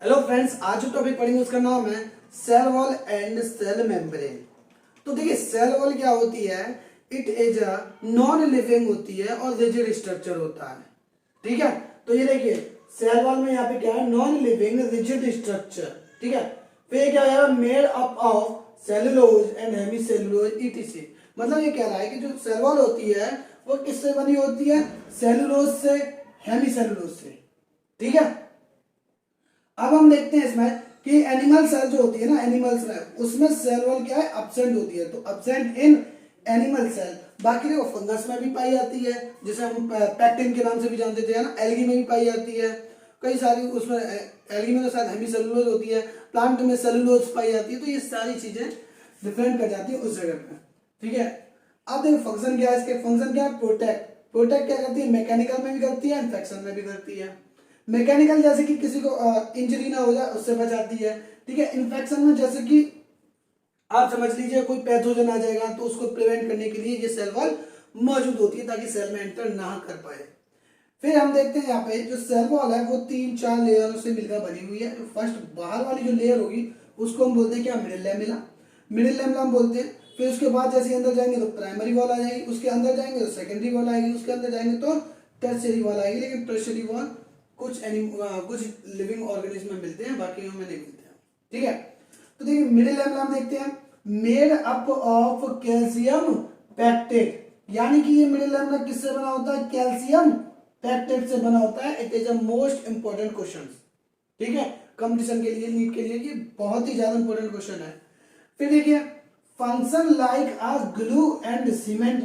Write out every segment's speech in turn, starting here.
Hello friends, आज जो topic पढ़ेंगे उसका नाम है cell wall and cell membrane. तो देखिए, सेल वॉल क्या होती है? It is a non living होती है और रिजिड स्ट्रक्चर होता है। ठीक है, तो ये देखिए सेल वॉल में यहाँ पे क्या है, नॉन लिविंग रिजिड स्ट्रक्चर। ठीक है, फिर ये क्या है, made up of cellulose and hemicellulose ETC. मतलब ये कह रहा है कि जो सेल वॉल होती है वो किससे बनी होती है? सेलुलोज से, हेमी सेलुलोज से। ठीक है, अब हम देखते हैं इसमें कि एनिमल सेल जो होती है ना, एनिमल्स में उसमें सेल वॉल क्या है, अब्सेंट होती है। तो अब्सेंट इन एनिमल सेल। बाकी देखो फंगस में भी पाई जाती है, जिसे हम पैक्टिन के नाम से भी जानते थे ना। एल्गी में भी पाई जाती है, कई सारी उसमें एल्गी में तो शायद हेमी सेलुलोज होती है, प्लांट में सेलुलोज पाई जाती है। तो ये सारी चीजें डिफरेंट कर जाती है उस जगह पे। ठीक है, अब देखो फंक्शन क्या है इसके। फंक्शन क्या है? प्रोटेक्ट। प्रोटेक्ट क्या करती है? मैकेनिकल में भी करती है, इन्फेक्शन में भी करती है। मैकेनिकल जैसे कि किसी को इंजरी ना हो जाए उससे बचाती है। ठीक है, इन्फेक्शन में जैसे कि आप समझ लीजिए कोई पैथोजन आ जाएगा तो उसको प्रिवेंट करने के लिए ये सेल वॉल मौजूद होती है ताकि सेल में एंटर ना कर पाए। फिर हम देखते हैं यहाँ पे जो सेल वॉल है वो 3-4 लेयरों से मिलकर बनी हुई है। फर्स्ट बाहर वाली जो लेयर होगी उसको हम बोलते हैं क्या? Middle lamella. मिडिल लैमेला हम बोलते हैं। फिर उसके बाद जैसे अंदर जाएंगे तो प्राइमरी वॉल आ जाएगी, उसके अंदर जाएंगे तो सेकेंडरी वॉल आएगी, उसके अंदर जाएंगे तो टर्शियरी वॉल आएगी। लेकिन टर्शियरी वॉल कुछ लिविंग ऑर्गेनिज्म में मिलते हैं, बाकी में नहीं मिलते हैं। ठीक है, तो देखिए मिडिल लैमेला हम देखते हैं made up of calcium pectate. यानी कि ये मिडिल लैमेला किससे बना होता है? कैल्शियम पैक्टेट से बना होता है। It is a most important question. ठीक है, कंपटीशन के लिए, नीट के लिए ये बहुत ही ज्यादा इंपॉर्टेंट क्वेश्चन है। फिर देखिए function like a glue and cement.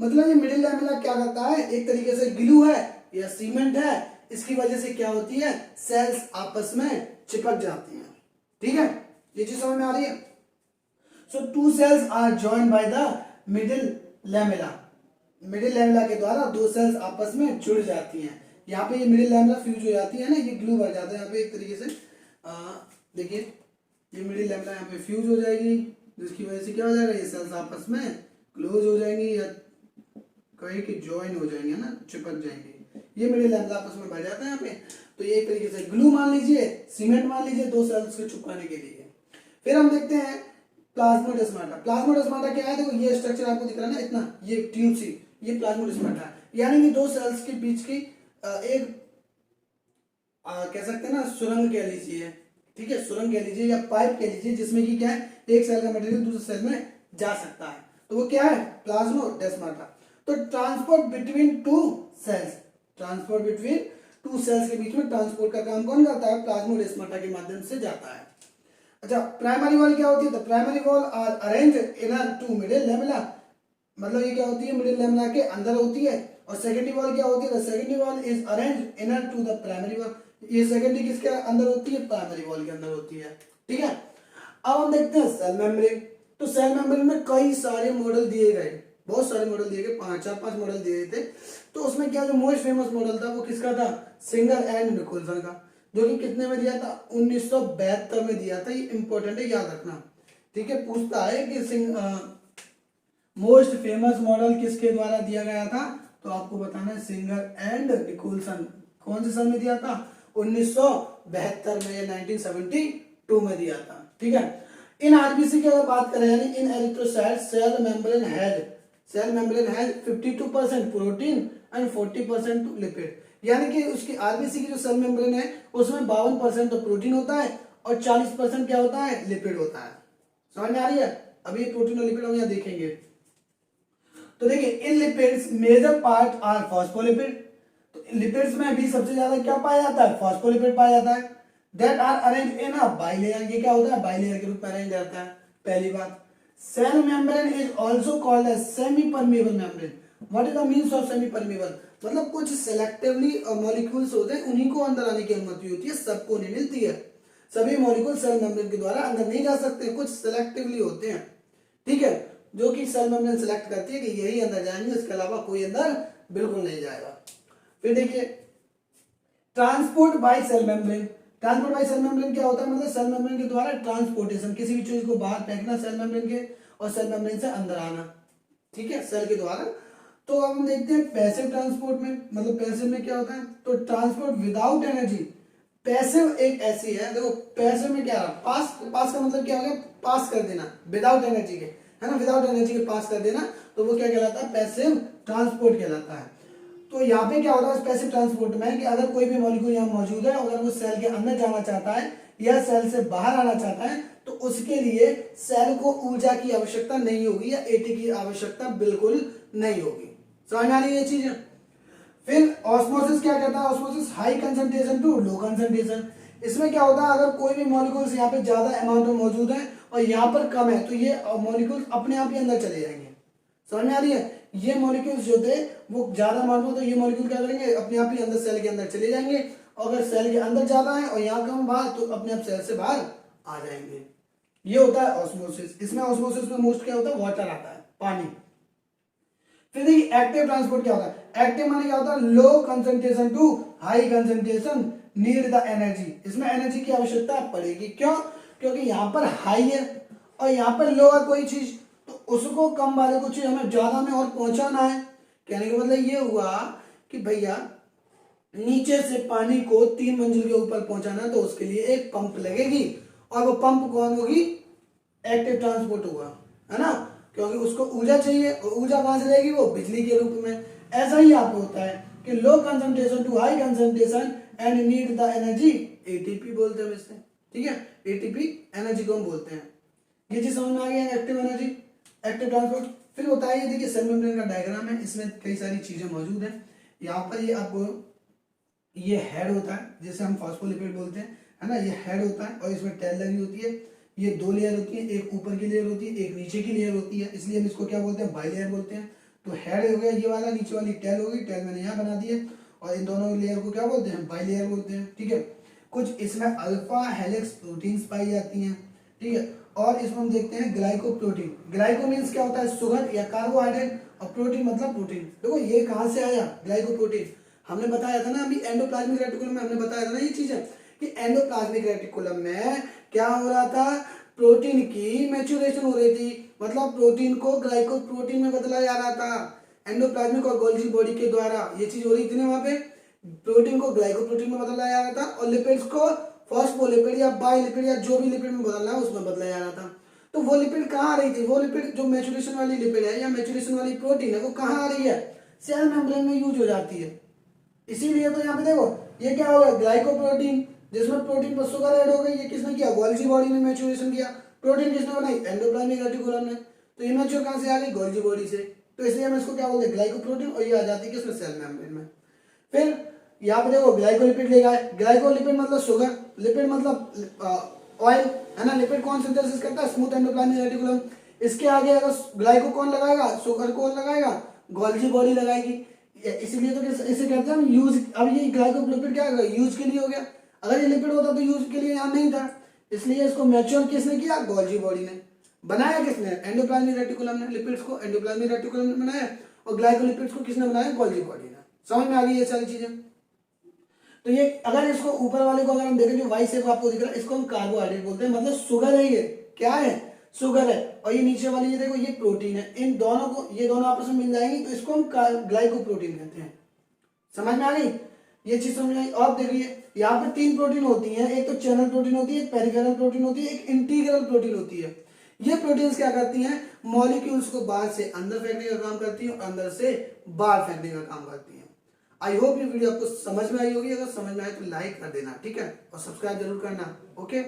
मतलब ये मिडिल लैमेला क्या करता है? एक तरीके से ग्लू है या सीमेंट है। इसकी वजह से क्या होती है? सेल्स आपस में चिपक जाती हैं। ठीक है, ये चीज समझ में आ रही है? So two cells are joined by the middle lamella. Middle lamella के द्वारा दो सेल्स आपस में जुड़ जाती हैं। यहाँ पे ये मिडिल लैमेला फ्यूज हो जाती है ना, ये ग्लू बन जाता है यहाँ पे एक तरीके से। देखिए ये मिडिल लैमेला यहाँ पे फ्यूज हो जाएगी, जिसकी वजह से क्या हो जाएगा? ये सेल्स आपस में क्लोज हो जाएंगी या कहीं कि ज्वाइन हो जाएंगे ना, चिपक जाएंगे। ये मिडिल लैमेला आपस में बन जाता है यहाँ पे। तो ये एक तरीके से ग्लू मान लीजिए, सीमेंट मान लीजिए, दो सेल्स को चिपकाने के लिए। फिर हम देखते हैं प्लाज्मोडेस्माटा। प्लाज्मोडेस्माटा क्या है? देखो ये स्ट्रक्चर आपको दिख रहा है ना, इतना ये ट्यूब सी, ये प्लाज्मोडेस्माटा है। यानी कि दो सेल्स के बीच की एक कह सकते हैं ना सुरंग कह लीजिए। ठीक है, सुरंग कह लीजिए या पाइप कह लीजिए, जिसमें कि क्या है, एक सेल का मटेरियल दूसरे सेल में जा सकता है। तो वो क्या है? प्लाज्मोडेस्माटा। तो transport between two cells, transport between two cells के बीच में ट्रांसपोर्ट का काम कौन करता है? प्लाज्मोडेस्माटा के माध्यम से जाता है। अच्छा, प्राइमरी वॉल क्या होती है? तो primary wall are arrange inner to middle lamella. मतलब ये क्या होती है? मिडिल लैमेला के अंदर होती है। और सेकेंडरी वॉल क्या होती है? The secondary wall is arrange inner to the primary wall. ये सेकेंडरी किसके अंदर होती है? प्राइमरी वॉल के अंदर होती है। ठीक है, अब हम देखते हैं सेल मेम्ब्रेन। तो सेल मेम्ब्रेन में कई सारे मॉडल दिए गए, बहुत सारे मॉडल दिए गए, 4-5 मॉडल दिए गए थे। तो उसमें क्या जो मोस्ट फेमस मॉडल था वो किसका था? सिंगर एंड निकोलसन का, जो कि कितने में दिया था? 1972 में दिया था। ये इंपॉर्टेंट है, याद रखना। ठीक है, पूछता है कि मोस्ट फेमस मॉडल किसके द्वारा दिया गया था? तो आपको बताना है सिंगर एंड निकोलसन। कौन से साल में दिया था? 1972 में, 1972 में दिया था। ठीक है, इन आरबीसी की अगर बात करें, यानी in erythrocyte cell membrane has 52% protein and 40% lipid. यानी कि उसकी आरबीसी की जो सेल मेम्ब्रेन है उसमें 52% तो प्रोटीन होता है और 40% क्या होता है? लिपिड होता है। समझ में आ रही है? अभी प्रोटीन और लिपिड हम यहाँ देखेंगे। तो देखिए in lipids major part are phospholipid. तो लिपिड्स में भी सबसे ज्यादा क्या पाया जाता है? फॉस्फोलिपिड पाया जाता है। That are arrange in a bilayer. ये क्या होता है? बाइलेयर के रूप में अरेंज रहता है। पहली बात, cell membrane is also called as semi permeable membrane. What is the means of semi permeable? मतलब कुछ सेलेक्टिवली मॉलिक्यूल्स होते हैं, उन्हीं को अंदर आने की अनुमति होती है, सबको नहीं मिलती है। सभी मॉलिक्यूल सेल मेम्ब्रेन के द्वारा अंदर नहीं जा सकते, कुछ सेलेक्टिवली होते हैं। ठीक है, जो कि सेल मेम्ब्रेन सेलेक्ट करती है कि यही अंदर जाएंगे, इसके अलावा कोई अंदर बिल्कुल नहीं जाएगा। फिर देखिए transport by cell membrane. Transport by cell membrane क्या होता है? मतलब सेल मेम्ब्रेन के द्वारा ट्रांसपोर्टेशन, किसी भी चीज को बाहर फेंकना सेल मेम्ब्रेन के और सेल मेम्ब्रेन से अंदर आना। ठीक है, सेल के द्वारा। तो अब हम देखते हैं पैसिव ट्रांसपोर्ट में। मतलब पैसिव में क्या होता है? तो ट्रांसपोर्ट विदाउट एनर्जी, पैसिव एक ऐसी है, देखो पैसिव में क्या है, पास, पास का मतलब क्या हो गया, पास कर देना विदाउट एनर्जी के, है ना, विदाउट एनर्जी के पास कर देना, तो वो क्या कहलाता है, पैसिव ट्रांसपोर्ट कहलाता है। तो यहाँ पे क्या होता है पैसिव ट्रांसपोर्ट में कि अगर कोई भी मॉलिक्यूल यहाँ मौजूद है, अगर वो सेल के अंदर जाना चाहता है या सेल से बाहर आना चाहता है, तो उसके लिए सेल को ऊर्जा की आवश्यकता नहीं होगी या एटी की आवश्यकता बिल्कुल नहीं होगी। समझ में आ रही है ये चीज? फिर ऑस्मोसिस क्या कहता है, osmosis high concentration to low concentration. इसमें क्या होता है, अगर कोई भी मॉलिक्यूल्स यहाँ पे ज्यादा अमाउंट में मौजूद है और यहाँ पर कम है, तो ये मॉलिक्यूल्स अपने आप ही अंदर चले जाएंगे। समझ में आ रही है? ये मॉलिक्यूल्स जो थे वो ज्यादा अमाउंट में, तो ये मॉलिक्यूल क्या करेंगे, अपने आप ही अंदर सेल के अंदर चले जाएंगे, और अगर सेल के अंदर ज्यादा है और यहाँ कम बाहर, तो अपने आप सेल से बाहर आ जाएंगे। ये होता है ऑस्मोसिस। इसमें ऑस्मोसिस में मोस्ट क्या होता है, वाटर आता है, पानी। फिर देखिए एक्टिव ट्रांसपोर्ट क्या होता है, एक्टिव माने क्या होता है, low concentration to high concentration need the energy. इसमें एनर्जी की आवश्यकता पड़ेगी, क्यों, क्योंकि यहाँ पर हाई है और यहाँ पर लो है कोई चीज, तो उसको कम वाले को चीज हमें ज्यादा में और पहुंचाना है। कहने का मतलब ये हुआ कि भैया नीचे से पानी को 3 मंजिल के ऊपर पहुंचाना है, तो उसके लिए एक पंप लगेगी, और वो पंप कौन होगी, एक्टिव ट्रांसपोर्ट होगा, है ना, क्योंकि उसको ऊर्जा चाहिए, और ऊर्जा कहां से लेगी, वो बिजली के रूप में। ऐसा ही यहाँ पे होता है कि low concentration to high concentration and need the energy, ATP बोलते हैं इससे, ठीक है, एटीपी एनर्जी को हम बोलते हैं। ये चीज समझ में आ गई है, एक्टिव एनर्जी, एक्टिव ट्रांसपोर्ट। फिर होता है ये देखिए सेल मेम्ब्रेन का डायग्राम है, इसमें कई सारी चीजें मौजूद है। यहाँ पर ये आपको ये हेड होता है जिसे हम फॉस्फोलिपिड बोलते हैं, है ना, ये हेड होता है और इसमें टेल लगी होती है। ये 2 लेयर होती है, एक ऊपर की लेयर होती है, एक नीचे की लेयर होती है, इसलिए हम इसको क्या बोलते हैं, बाई लेयर बोलते हैं। तो हेड हो गया ये वाला, नीचे वाली टेल होगी, टेल मैंने यहाँ बना दी है, और इन दोनों लेयर को क्या बोलते हैं, बाई लेयर बोलते हैं, ठीक है। कुछ इसमें अल्फा हेलिक्स प्रोटीन्स पाई जाती हैं, ठीक है। और इसमें हम देखते हैं ग्लाइकोप्रोटीन। ग्लाइको मीन्स क्या होता है, शुगर या कार्बोहाइड्रेट, और प्रोटीन मतलब प्रोटीन। देखो ये कहाँ से आया ग्लाइकोप्रोटीन, हमने बताया था ना अभी एंडोप्लाज्मिक रेटिकुलम में, हमने बताया था ना ये चीज है कि एंडोप्लाज्मिक रेटिकुलम में क्या हो रहा था, प्रोटीन की मैच्योरेशन हो रही थी, मतलब प्रोटीन को ग्लाइकोप्रोटीन में बदला जा रहा था एंडोप्लाज्मिक और गोल्गी बॉडी के द्वारा। ये चीज हो रही थी ना वहां पे, प्रोटीन को ग्लाइकोप्रोटीन में बदला जा रहा था, और लिपिड्स को फॉस्फोलिपिड या बायोलिपिड या जो भी लिपिड में बदलना है उसमें बदला जा रहा था। तो वो लिपिड कहाँ आ रही थी, वो लिपिड जो मैच्योरेशन वाली लिपिड है या मैच्योरेशन वाली प्रोटीन है, वो कहाँ आ रही है, सेल मेम्ब्रेन में यूज हो जाती है। इसीलिए तो यहाँ पे देखो ये क्या होगा, ग्लाइकोप्रोटीन, जिसमें प्रोटीन पर शुगर ऐड हो गई, ये किसने किया, गोल्गी बॉडी ने मैच्योरेशन किया। प्रोटीन किसने बनाई, एंडोप्लाज्मिक रेटिकुलम ने। तो ये मैच्योर कहाँ से आ गई, गोल्गी बॉडी से। तो इसलिए हम इसको क्या बोलते हैं, ग्लाइकोप्रोटीन, और ये आ जाती है किसमें, सेल मेम्ब्रेन में। फिर यहाँ पे देखो ग्लाइकोलिपिड लेगा है, ग्लाइकोलिपिड मतलब शुगर, लिपिड मतलब ऑयल, है ना। लिपिड कौन सिंथेसिस करता है, स्मूथ एंडोप्लाज्मिक रेटिकुलम। इसके आगे अगर ग्लाइको कौन लगाएगा, शुगर कौन लगाएगा, गोल्गी बॉडी लगाएगी। इसीलिए तो इसे कहते हैं हम यूज। अब ये ग्लाइकोलिपिड क्या होगा, यूज के लिए हो गया। अगर ये लिपिड होता तो यूज के लिए यहाँ नहीं था, इसलिए इसको मैच्योर किसने किया, गोल्गी बॉडी ने। बनाया किसने, एंडोप्लाज्मिक रेटिकुलम ने। लिपिड्स को एंडोप्लाज्मिक रेटिकुलम ने बनाया, और ग्लाइकोलिपिड्स को किसने बनाया, गोल्गी बॉडी ने। समझ में आ गई ये सारी चीजें। तो ये अगर इसको ऊपर वाले को अगर हम देखें, जो वाई शेप आपको दिख रहा है, इसको हम कार्बोहाइड्रेट बोलते हैं, मतलब शुगर है, ये क्या है, शुगर है। और ये नीचे वाली ये देखो ये प्रोटीन है। इन दोनों को, ये दोनों आपस में मिल जाएंगी, तो इसको हम ग्लाइकोप्रोटीन कहते हैं। समझ में आ गई ये चीज, समझ में आई। और देखिए यहाँ पे 3 प्रोटीन होती हैं, एक तो चैनल प्रोटीन होती है, एक पेरिफेरल प्रोटीन होती है, एक इंटीग्रल प्रोटीन होती है। ये प्रोटीन्स क्या करती हैं, मॉलिक्यूल्स को बाहर से अंदर फेंकने का काम करती है, और अंदर से बाहर फेंकने का काम करती है। आई होप ये वीडियो आपको समझ में आई होगी। अगर समझ में आए तो लाइक कर देना, ठीक है, और सब्सक्राइब जरूर करना। ओके।